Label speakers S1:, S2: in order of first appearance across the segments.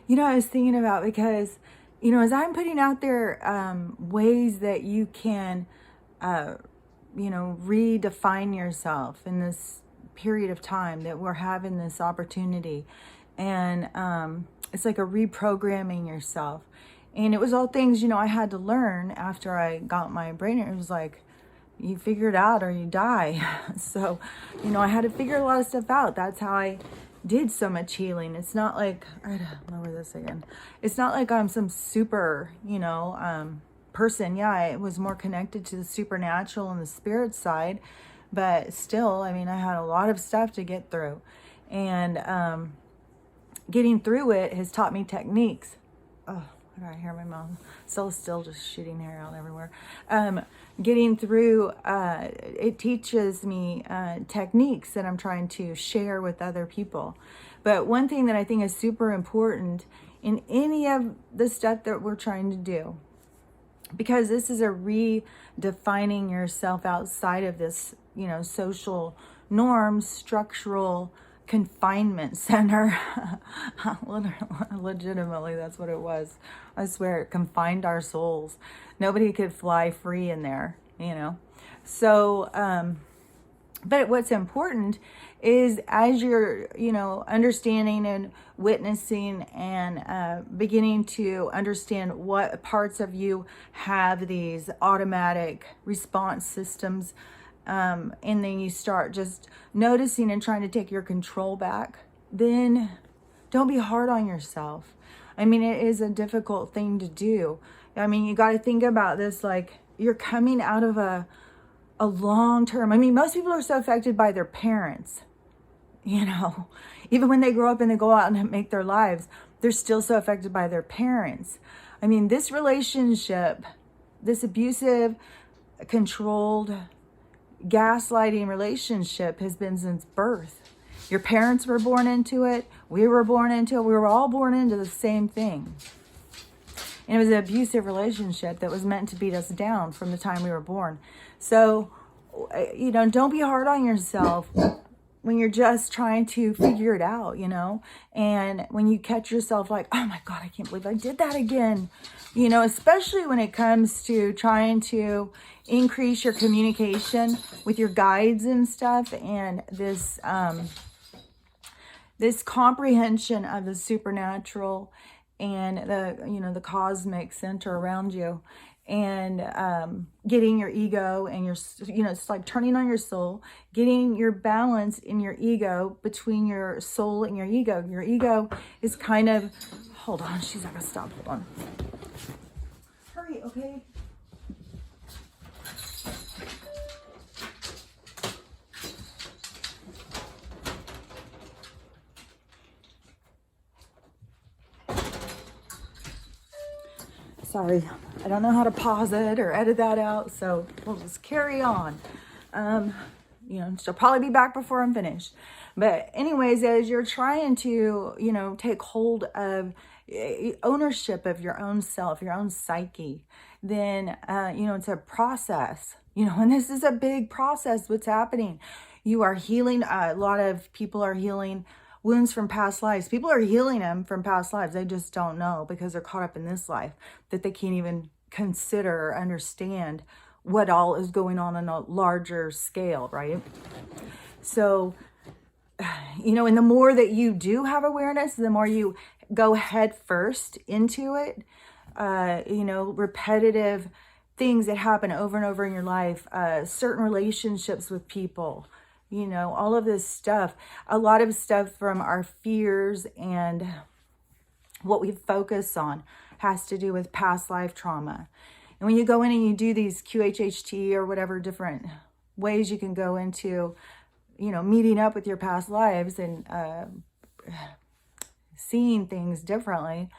S1: I was thinking about because, as I'm putting out there ways that you can, uh, redefine yourself in this period of time that we're having this opportunity. And it's like a reprogramming yourself. And it was all things, I had to learn after I got my brain. It was like, you figure it out or you die. So, I had to figure a lot of stuff out. That's how I did so much healing. It's not like, I don't lower this again. It's not like I'm some super, person. Yeah, I was more connected to the supernatural and the spirit side, but still, I had a lot of stuff to get through. And getting through it has taught me techniques. Oh, I hear my mom so still just shooting hair out everywhere. Getting through, it teaches me techniques that I'm trying to share with other people. But one thing that I think is super important in any of the stuff that we're trying to do, because this is a redefining yourself outside of this, social norms, structural confinement center. Legitimately, that's what it was. I swear, it confined our souls. Nobody could fly free in there, So, but what's important is as you're, understanding and witnessing and beginning to understand what parts of you have these automatic response systems, and then you start just noticing and trying to take your control back, then don't be hard on yourself. It is a difficult thing to do. You got to think about this like you're coming out of a long term. Most people are so affected by their parents, even when they grow up and they go out and make their lives, they're still so affected by their parents. This relationship, this abusive, controlled, gaslighting relationship has been since birth. Your parents were born into it. We were born into it. We were all born into the same thing. And it was an abusive relationship that was meant to beat us down from the time we were born. So, don't be hard on yourself when you're just trying to figure it out, and when you catch yourself like, oh my God, I can't believe I did that again, especially when it comes to trying to increase your communication with your guides and stuff, and this comprehension of the supernatural and the cosmic center around you, and getting your ego and your, it's like turning on your soul, getting your balance in your ego between your soul and your ego. Your ego is kind of, hold on, she's not gonna stop, hold on. Hurry, okay? Sorry, I don't know how to pause it or edit that out, so we'll just carry on. She'll probably be back before I'm finished. But anyways, as you're trying to, take hold of ownership of your own self, your own psyche, then, it's a process, and this is a big process. What's happening? You are healing. A lot of people are healing wounds from past lives. People are healing them from past lives. They just don't know because they're caught up in this life that they can't even consider or understand what all is going on a larger scale, right? So, and the more that you do have awareness, the more you go head first into it, repetitive things that happen over and over in your life, certain relationships with people, all of this stuff, a lot of stuff from our fears and what we focus on has to do with past life trauma. And when you go in and you do these QHHT or whatever different ways you can go into, meeting up with your past lives and seeing things differently,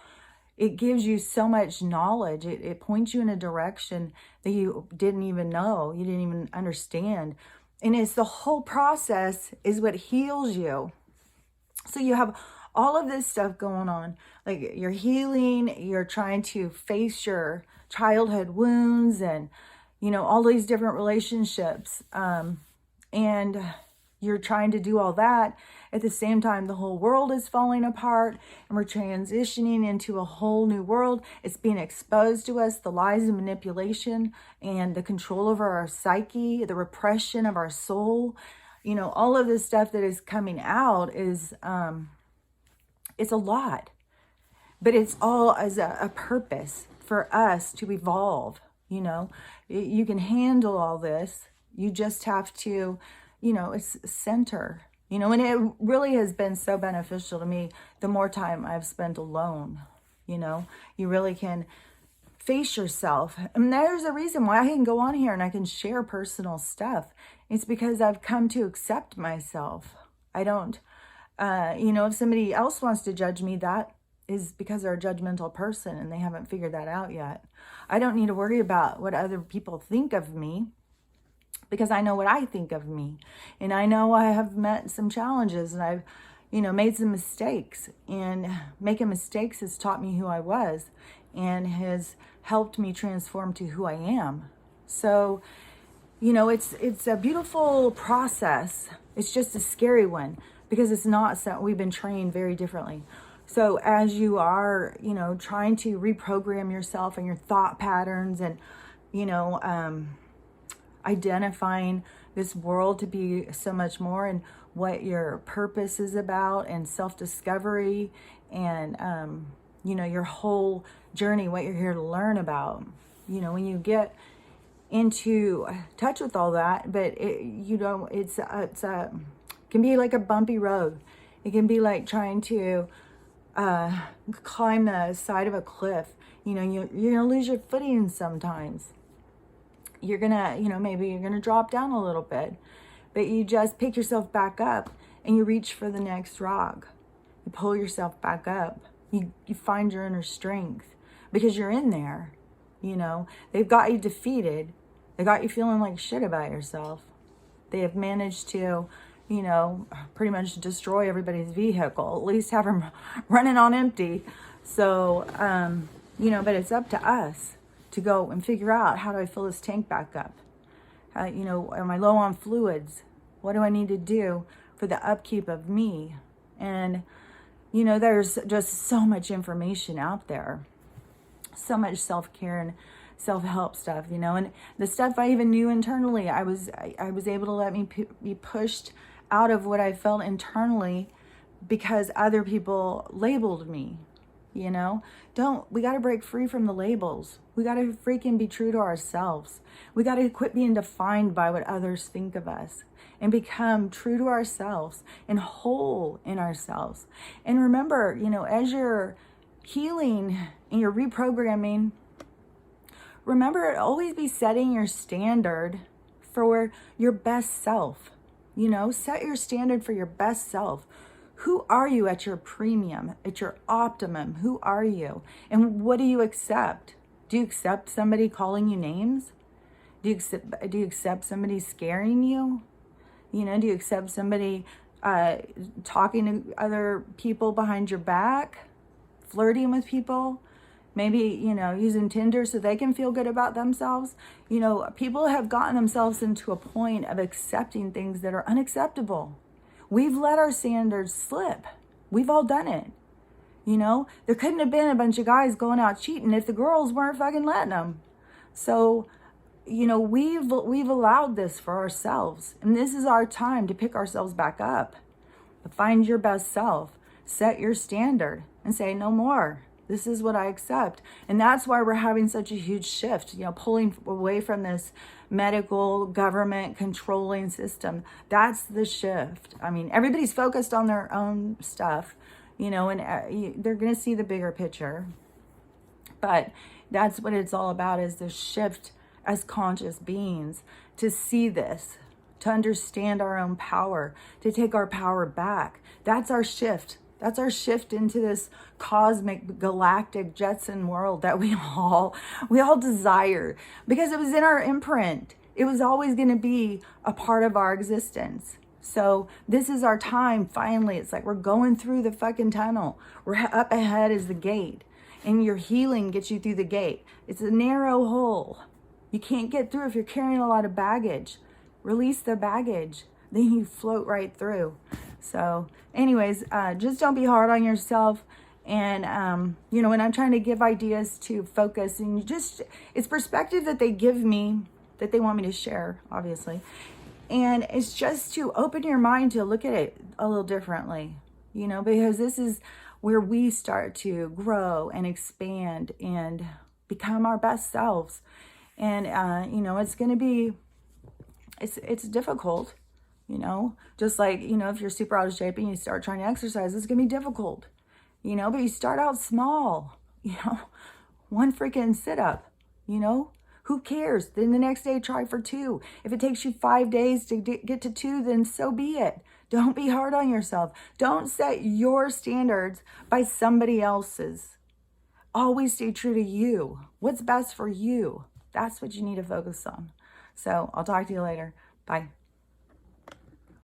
S1: it gives you so much knowledge. It points you in a direction that you didn't even know, you didn't even understand. And it's the whole process is what heals you. So you have all of this stuff going on. Like you're healing, you're trying to face your childhood wounds and, all these different relationships. And you're trying to do all that. At the same time, the whole world is falling apart and we're transitioning into a whole new world. It's being exposed to us, the lies and manipulation and the control over our psyche, the repression of our soul. All of this stuff that is coming out is, it's a lot, but it's all as a purpose for us to evolve. You can handle all this. You just have to, it's center. And it really has been so beneficial to me the more time I've spent alone. You really can face yourself. And there's a reason why I can go on here and I can share personal stuff. It's because I've come to accept myself. I don't, if somebody else wants to judge me, that is because they're a judgmental person and they haven't figured that out yet. I don't need to worry about what other people think of me, because I know what I think of me. And I know I have met some challenges and I've, made some mistakes. And making mistakes has taught me who I was and has helped me transform to who I am. So, it's a beautiful process. It's just a scary one because it's not so, we've been trained very differently. So as you are, trying to reprogram yourself and your thought patterns and, identifying this world to be so much more and what your purpose is about and self-discovery and, your whole journey, what you're here to learn about, when you get into touch with all that, but it can be like a bumpy road. It can be like trying to climb the side of a cliff. You're gonna lose your footing sometimes. You're gonna, maybe you're gonna drop down a little bit, but you just pick yourself back up and you reach for the next rock. You pull yourself back up. You find your inner strength because you're in there. They've got you defeated. They got you feeling like shit about yourself. They have managed to, pretty much destroy everybody's vehicle, at least have them running on empty. So, but it's up to us to go and figure out, how do I fill this tank back up? Am I low on fluids? What do I need to do for the upkeep of me? And, there's just so much information out there, so much self-care and self-help stuff, and the stuff I even knew internally, I was able to let me be pushed out of what I felt internally because other people labeled me. We got to break free from the labels. We got to freaking be true to ourselves. We got to quit being defined by what others think of us and become true to ourselves and whole in ourselves. And remember, as you're healing and you're reprogramming, remember to always be setting your standard for your best self. Set your standard for your best self. Who are you at your premium, at your optimum? Who are you? And what do you accept? Do you accept somebody calling you names? Do you accept somebody scaring you? Do you accept somebody talking to other people behind your back? Flirting with people? Maybe, using Tinder so they can feel good about themselves. People have gotten themselves into a point of accepting things that are unacceptable. We've let our standards slip. We've all done it. There couldn't have been a bunch of guys going out cheating if the girls weren't fucking letting them. So, we've allowed this for ourselves. And this is our time to pick ourselves back up. Find your best self. Set your standard and say, no more. This is what I accept. And that's why we're having such a huge shift, pulling away from this medical government controlling system. That's the shift. I mean, everybody's focused on their own stuff, and they're going to see the bigger picture. But that's what it's all about, is the shift as conscious beings to see this, to understand our own power, to take our power back. That's our shift. That's our shift into this cosmic, galactic Jetson world that we all desire, because it was in our imprint. It was always going to be a part of our existence. So this is our time. Finally, it's like we're going through the fucking tunnel. We're up ahead is the gate, and your healing gets you through the gate. It's a narrow hole. You can't get through if you're carrying a lot of baggage. Release the baggage. then you float right through. So anyways, just don't be hard on yourself. And, you know, when I'm trying to give ideas to focus, and it's perspective that they give me, that they want me to share, obviously. And it's just to open your mind to look at it a little differently, you know, because this is where we start to grow and expand and become our best selves. And, you know, it's going to be, it's difficult, you know, just like, you know, if you're super out of shape and you start trying to exercise, it's going to be difficult, you know, but you start out small, you know, one freaking sit up, you know, who cares? Then the next day, try for 2. If it takes you 5 days to get to 2, then so be it. Don't be hard on yourself. Don't set your standards by somebody else's. Always stay true to you. What's best for you? That's what you need to focus on. So I'll talk to you later. Bye.